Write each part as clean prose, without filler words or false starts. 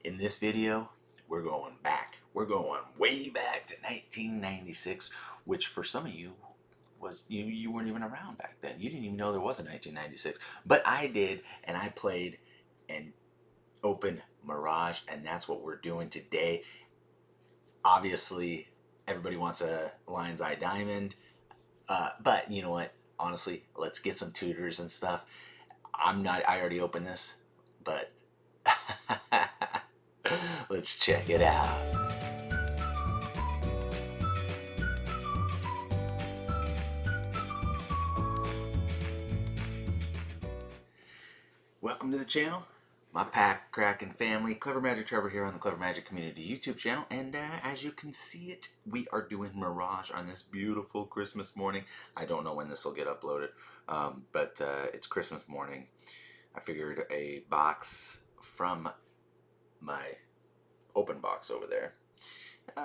In this video, we're going back. We're going way back to 1996, which for some of you was you weren't even around back then. You didn't even know there was a 1996, but I did, and I played an open Mirage, and that's what we're doing today. Obviously, everybody wants a Lion's Eye Diamond, but you know what? Honestly, let's get some tutors and stuff. I already opened this, but let's check it out. Welcome to the channel, my pack cracking family. Clever Magic Trevor here on the Clever Magic Community YouTube channel, and as you can see it, we are doing Mirage on this beautiful Christmas morning. I don't know when this will get uploaded, but it's Christmas morning. I figured a box from my open box over there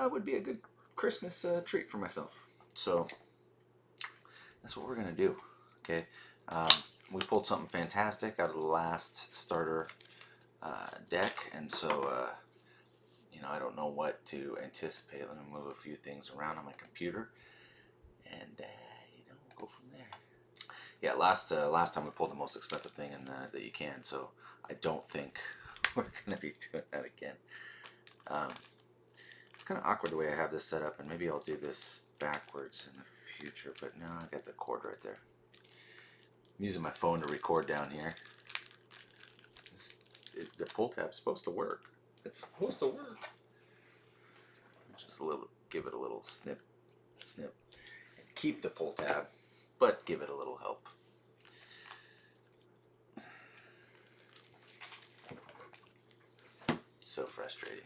would be a good Christmas treat for myself. So that's what we're gonna do. Okay, we pulled something fantastic out of the last starter deck, and so you know, I don't know what to anticipate. Let me move a few things around on my computer, and you know, we'll go from there. Yeah, last time we pulled the most expensive thing in that you can, so I don't think we're gonna be doing that again. It's kind of awkward the way I have this set up, and maybe I'll do this backwards in the future, but no, I got the cord right there. I'm using my phone to record down here. The pull tab's supposed to work. It's supposed to work. Just a little, give it a little snip, snip, and keep the pull tab, but give it a little help. So frustrating.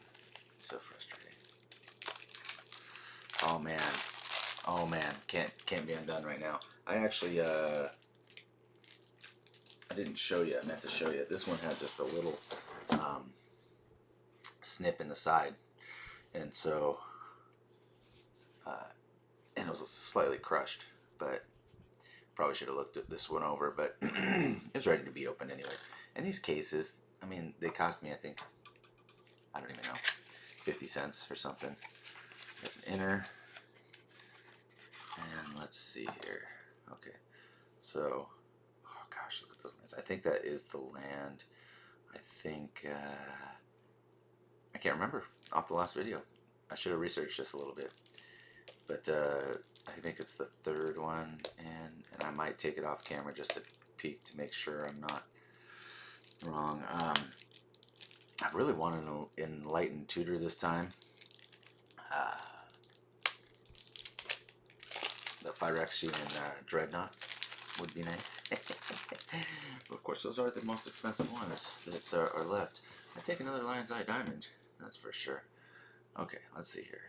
So frustrating. Oh man, can't be undone right now. I actually I didn't show you. I meant to show you. This one had just a little snip in the side, and so and it was slightly crushed. But probably should have looked at this one over. But it was ready to be opened anyways. And these cases, I mean, they cost me, I think, I don't even know, 50 cents or something. Got an inner. And let's see here. Okay, so, oh gosh, look at those lands. I think that is the land. I think, I can't remember off the last video. I should have researched this a little bit. But I think it's the third one, and I might take it off camera just to peek to make sure I'm not wrong. I really want an enlightened tutor this time. The Phyrexian and Dreadnought would be nice. Of course, those are the most expensive ones that are left. I'd take another Lion's Eye Diamond, that's for sure. Okay, let's see here.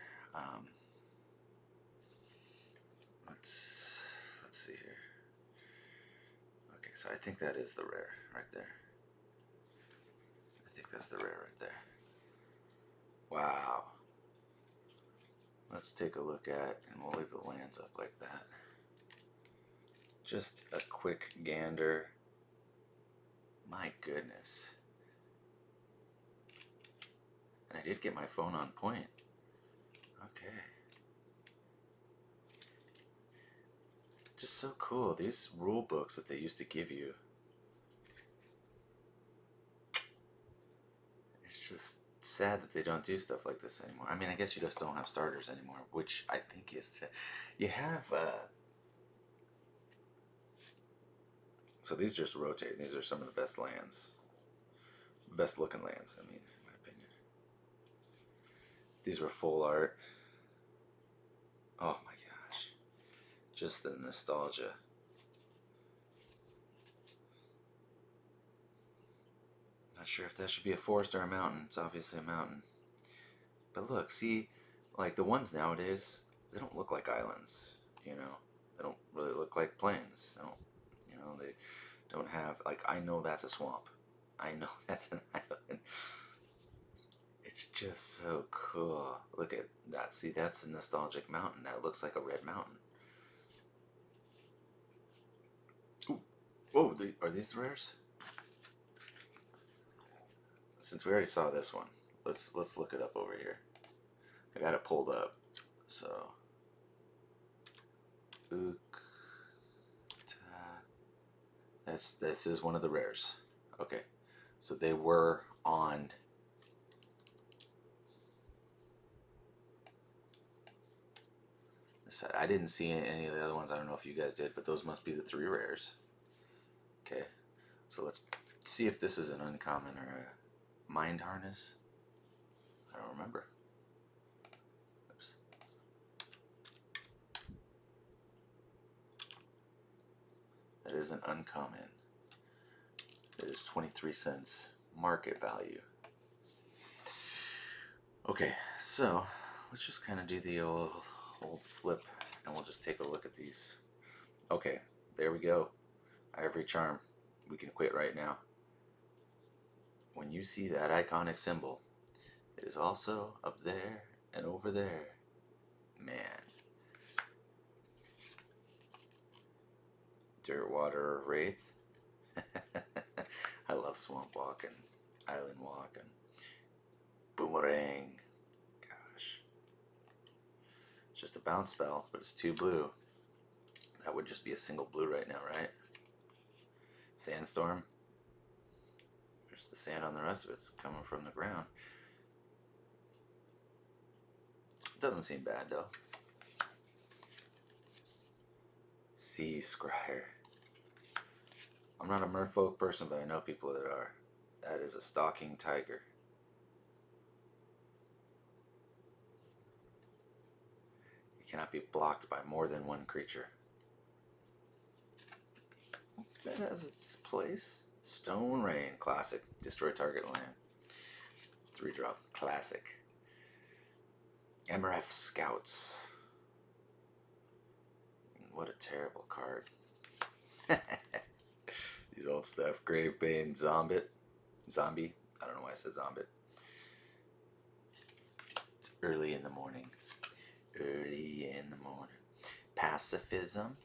Let's see here. Okay, so I think that is the rare right there. I think that's the rare right there. Wow. Let's take a look at, and we'll leave the lands up like that. Just a quick gander. My goodness. And I did get my phone on point. Okay. Just so cool. These rule books that they used to give you. It's just sad that they don't do stuff like this anymore. I mean, I guess you just don't have starters anymore, which I think is you have so these just rotate. These are some of the best lands, best looking lands, I mean, in my opinion. If these were full art, oh my gosh, just the nostalgia. Not sure if that should be a forest or a mountain. It's obviously a mountain. But look, see, like the ones nowadays, they don't look like islands, you know. They don't really look like plains. They don't, you know, they don't have, like, I know that's a swamp. I know that's an island. It's just so cool. Look at that. See, that's a nostalgic mountain. That looks like a red mountain. Ooh. Oh, are these the rares? Since we already saw this one, let's look it up over here. I got it pulled up. So this is one of the rares. Okay, so they were on this side. I didn't see any of the other ones. I don't know if you guys did, but those must be the 3 rares. Okay, so let's see if this is an uncommon or a mind harness. I don't remember. Oops. That is an uncommon. It is 23 cents market value. Okay, so let's just kind of do the old flip, and we'll just take a look at these. Okay, there we go. Ivory Charm. We can quit right now. When you see that iconic symbol, it is also up there and over there. Man. Dirtwater Wraith. I love Swamp Walk and Island Walk and Boomerang. Gosh. It's just a bounce spell, but it's 2 blue. That would just be a single blue right now, right? Sandstorm. There's the sand on the rest of it. It's coming from the ground. Doesn't seem bad though. Sea Scryer. I'm not a merfolk person, but I know people that are. That is a stalking tiger. It cannot be blocked by more than 1 creature. That has its place. Stone Rain, classic. Destroy target land. 3-drop, classic. MRF Scouts. What a terrible card. These old stuff. Gravebane, Zombie. I don't know why I said Zombie. It's early in the morning. Early in the morning. Pacifism.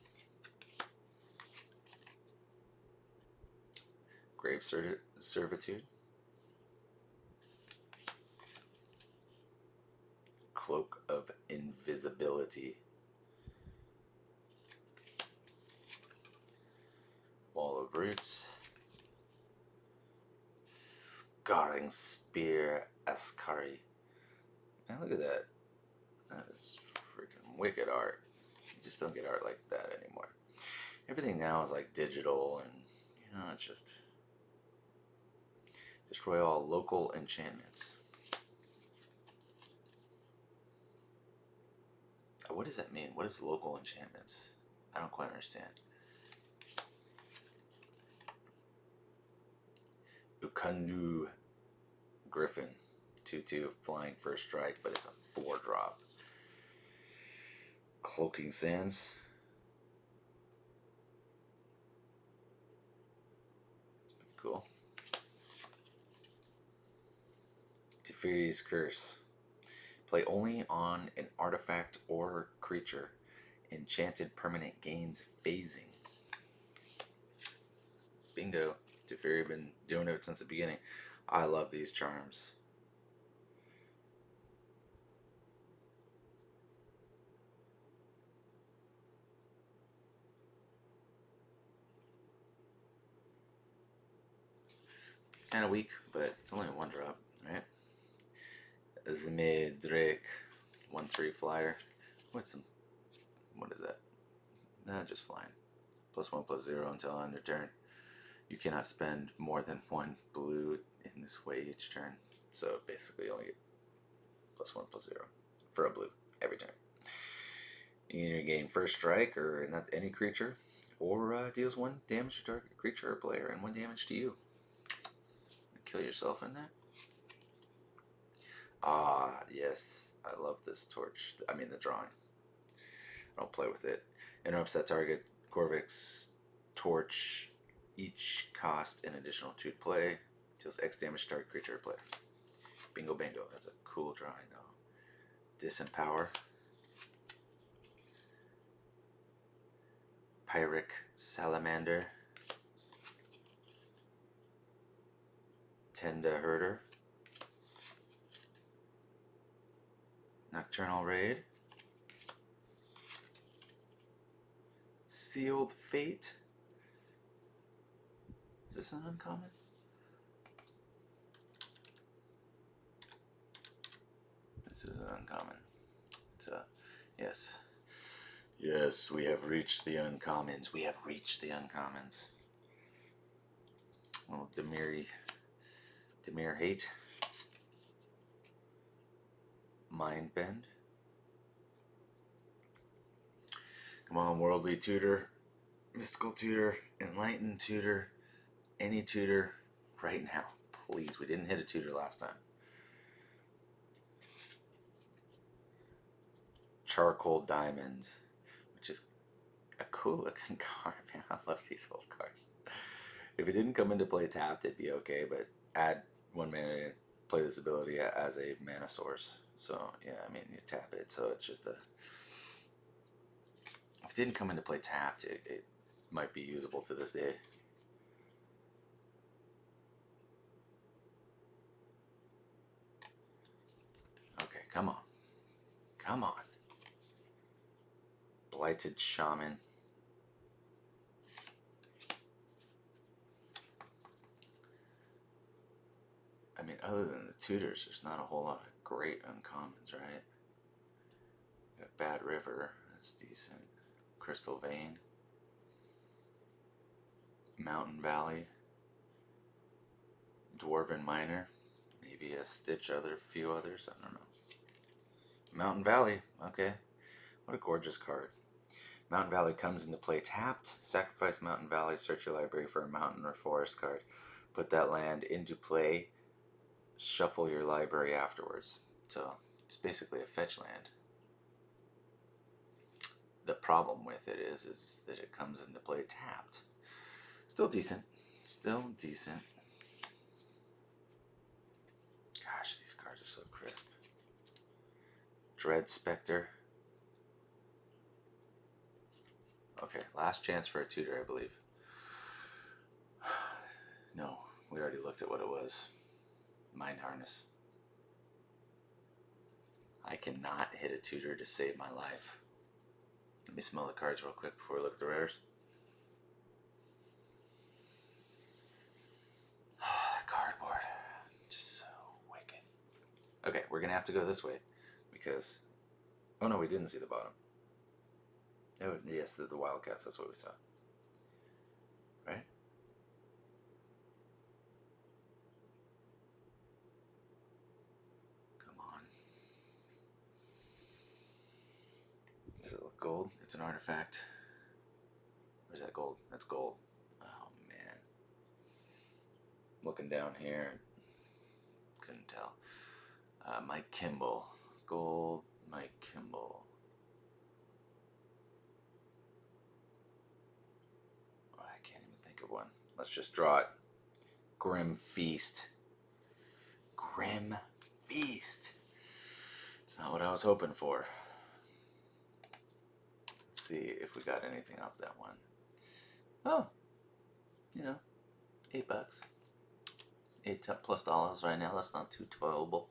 Grave Servitude. Cloak of Invisibility. Wall of Roots. Scarring Spear Ascari. Man, look at that. That is freaking wicked art. You just don't get art like that anymore. Everything now is like digital, and you know, it's just destroy all local enchantments. What does that mean? What is local enchantments? I don't quite understand. Ukandu Griffin. 2/2 flying first strike, but it's a 4-drop. Cloaking Sands. That's pretty cool. Teferi's Curse. Play only on an artifact or creature. Enchanted permanent gains phasing. Bingo. Teferi been doing it since the beginning. I love these charms. Kind of weak, but it's only a 1-drop, right? Zmedrek. 1/3 flyer. With some. What is that? Nah, just flying. +1/+0 until end of turn. You cannot spend more than 1 blue in this way each turn. So basically, you only get +1/+0 for a blue every turn. You either gain first strike or not any creature, or deals 1 damage to target creature or player and 1 damage to you. Kill yourself in that. Ah, yes, I love this torch. I mean the drawing. I don't play with it. Interrupts that target Corvix torch. Each cost an additional 2 to play. Deals X damage to target creature or player. Bingo bango. That's a cool drawing though. Disempower. Pyric Salamander. Tenda Herder. Nocturnal Raid. Sealed Fate. Is this an uncommon? This is an uncommon. So, yes. Yes, we have reached the uncommons. We have reached the uncommons. Little Demir Hate. Mind Bend. Come on, Worldly Tutor, Mystical Tutor, Enlightened Tutor, any tutor right now. Please, we didn't hit a tutor last time. Charcoal Diamond, which is a cool looking card, man. I love these old cards. If it didn't come into play tapped, it'd be okay, but add 1 mana and play this ability as a mana source. So, yeah, I mean, you tap it, so it's just a... If it didn't come into play tapped, it might be usable to this day. Okay, come on. Come on. Blighted Shaman. I mean, other than the tutors, there's not a whole lot of great uncommons, right? Got Bad River, that's decent. Crystal Vein. Mountain Valley. Dwarven Miner. Maybe a few others, I don't know. Mountain Valley, okay. What a gorgeous card. Mountain Valley comes into play tapped. Sacrifice Mountain Valley, search your library for a mountain or forest card. Put that land into play. Shuffle your library afterwards. So it's basically a fetch land. The problem with it is that it comes into play tapped. Still decent. Still decent. Gosh, these cards are so crisp. Dread Spectre. Okay, last chance for a tutor, I believe. No, we already looked at what it was. Mind Harness. I cannot hit a tutor to save my life. Let me smell the cards real quick before we look at the rares. Cardboard. Just so wicked. Okay, we're going to have to go this way because... Oh no, we didn't see the bottom. Oh, yes, the Wildcats, that's what we saw. Right? Come on. Does it look gold? It's an artifact. Where's that gold? That's gold. Oh, man. Looking down here. Couldn't tell. Mike Kimball. Gold. Mike Kimball. Oh, I can't even think of one. Let's just draw it. Grim Feast. Grim Feast. It's not what I was hoping for. Let's see if we got anything off that one. Oh, you know, $8. $8+ right now. That's not too tolerable.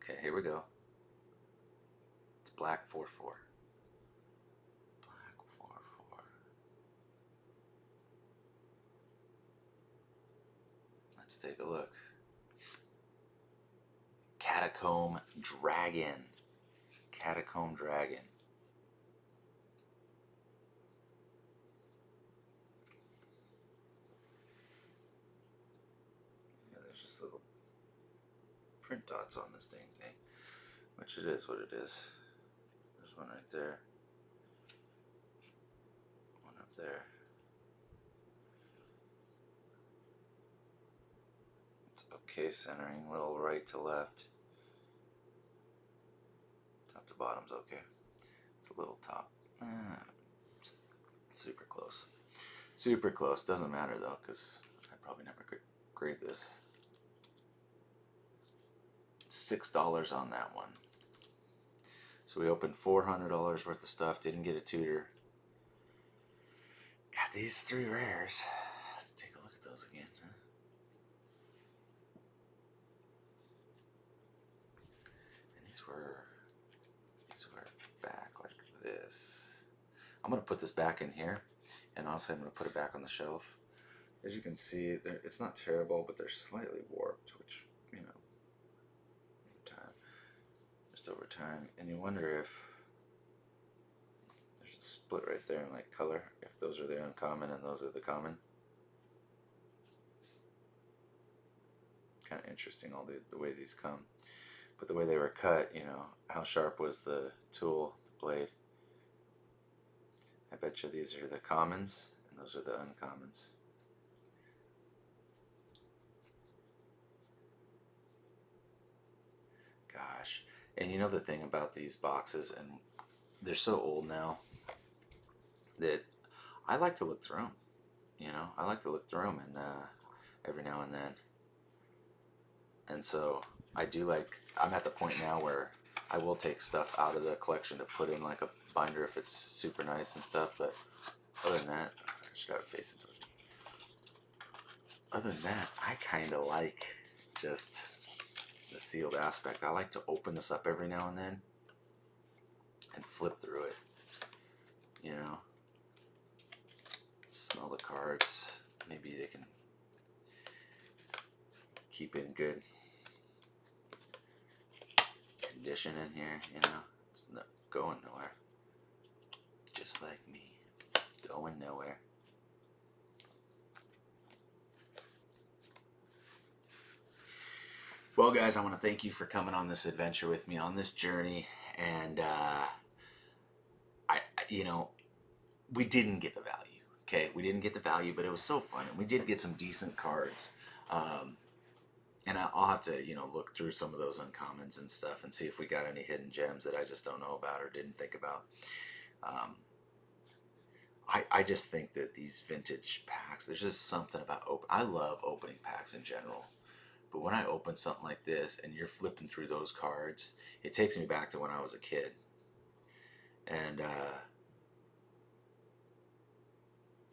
Okay, here we go. It's black 4/4. Black 4/4. Let's take a look. Catacomb Dragon. Catacomb Dragon. Yeah, there's just little print dots on this dang thing. Which it is what it is. There's one right there. One up there. It's okay centering. Little right to left. Top to bottom's okay. It's a little top. Super close. Super close. Doesn't matter though, because I'd probably never grade this. $6 on that one. So we opened $400 worth of stuff. Didn't get a tutor. Got these 3 rares. Let's take a look at those again. Huh? these were back like this. I'm gonna put this back in here, and honestly, I'm gonna put it back on the shelf. As you can see, it's not terrible, but they're slightly warped, which, you know, over time, and you wonder if there's a split right there in like color, if those are the uncommon and those are the common. Kind of interesting, all the way these come, but the way they were cut, you know, how sharp was the tool, the blade. I bet you these are the commons and those are the uncommons. Gosh. And you know the thing about these boxes, and they're so old now, that I like to look through them. You know, I like to look through them, and every now and then. And so I do like, I'm at the point now where I will take stuff out of the collection to put in like a binder if it's super nice and stuff. But other than that, I should have it face into it. Other than that, I kind of like just the sealed aspect. I like to open this up every now and then and flip through it, you know, smell the cards. Maybe they can keep in good condition in here, you know. It's not going nowhere, just like me, going nowhere. Well, guys, I want to thank you for coming on this adventure with me, on this journey. And you know, we didn't get the value. Okay, we didn't get the value, but it was so fun, and we did get some decent cards. And I'll have to, you know, look through some of those uncommons and stuff and see if we got any hidden gems that I just don't know about or didn't think about. I just think that these vintage packs, there's just something about I love opening packs in general. But when I open something like this and you're flipping through those cards, it takes me back to when I was a kid. And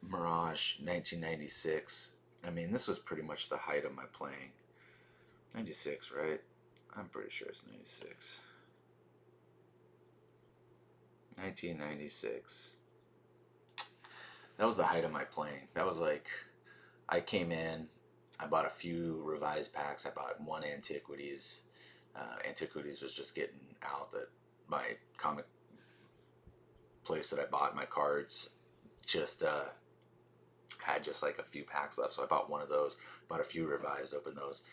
Mirage 1996, I mean, this was pretty much the height of my playing. 96, right? I'm pretty sure it's 96. 1996. That was the height of my playing. That was like, I came in, I bought a few revised packs. I bought one Antiquities. Antiquities was just getting out. That my comic place that I bought my cards just had just like a few packs left. So I bought one of those, bought a few revised, opened those.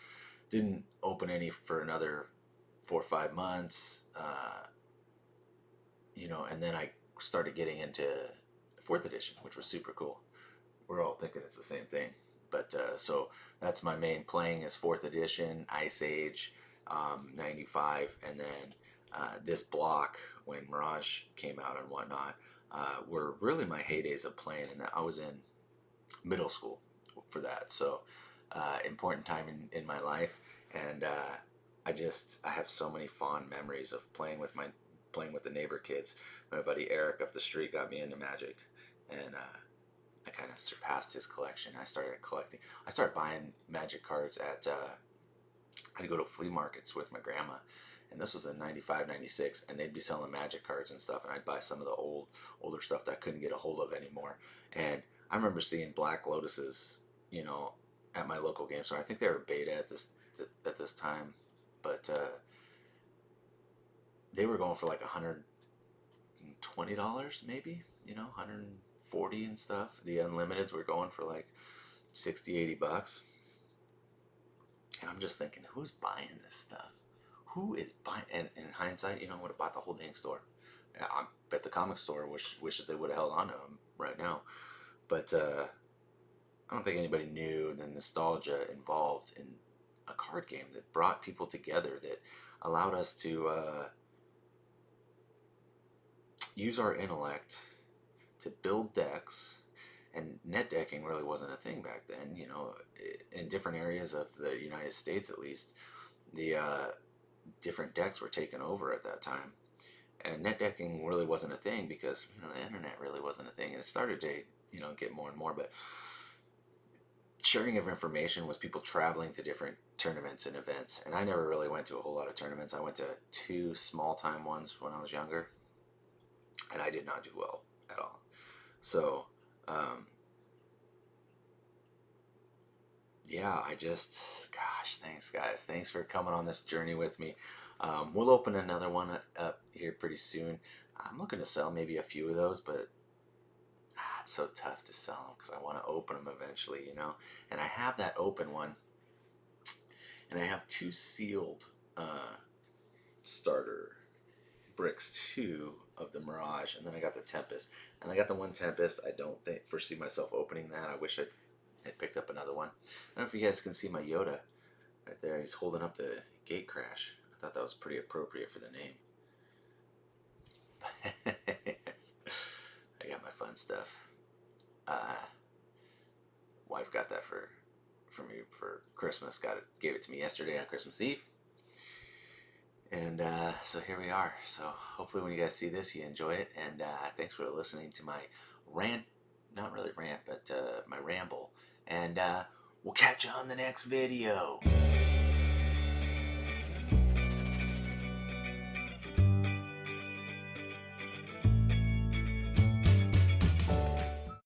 Didn't open any for another 4 or 5 months. You know, and then I started getting into 4th edition, which was super cool. We're all thinking it's the same thing. But so that's my main playing is 4th edition, Ice Age, 95, and then this block when Mirage came out and whatnot were really my heydays of playing, and I was in middle school for that. So important time in my life, and I have so many fond memories of playing with the neighbor kids. My buddy Eric up the street got me into Magic, and I kind of surpassed his collection. I started collecting. I started buying Magic cards at, I had to go to flea markets with my grandma, and this was in 95, 96, and they'd be selling Magic cards and stuff, and I'd buy some of the older stuff that I couldn't get a hold of anymore. And I remember seeing Black Lotuses, you know, at my local game store. I think they were beta at this time, but they were going for like $120 maybe, you know, 140 and stuff. The unlimiteds were going for like 60, $80. And I'm just thinking, who's buying this stuff? Who is buying? And in hindsight, you know, I would have bought the whole dang store. I bet the comic store wishes they would have held on to them right now. But I don't think anybody knew the nostalgia involved in a card game that brought people together, that allowed us to use our intellect to build decks. And net decking really wasn't a thing back then, you know. In different areas of the United States, at least, the different decks were taken over at that time. And net decking really wasn't a thing because, you know, the internet really wasn't a thing. And it started to, you know, get more and more. But sharing of information was people traveling to different tournaments and events. And I never really went to a whole lot of tournaments. I went to 2 small time ones when I was younger, and I did not do well at all. So, yeah, gosh, thanks guys. Thanks for coming on this journey with me. We'll open another one up here pretty soon. I'm looking to sell maybe a few of those, but it's so tough to sell them because I want to open them eventually, you know. And I have that open one, and I have 2 sealed starter bricks too of the Mirage, and then I got the Tempest, and I got the one Tempest. I don't foresee myself opening that. I wish I had picked up another one. I don't know if you guys can see my Yoda right there. He's holding up the gate crash. I thought that was pretty appropriate for the name. I got my fun stuff. Wife got that for me for Christmas. Gave it to me yesterday on Christmas Eve. And so here we are. So hopefully when you guys see this, you enjoy it. And thanks for listening to my rant, not really rant, but my ramble. And we'll catch you on the next video.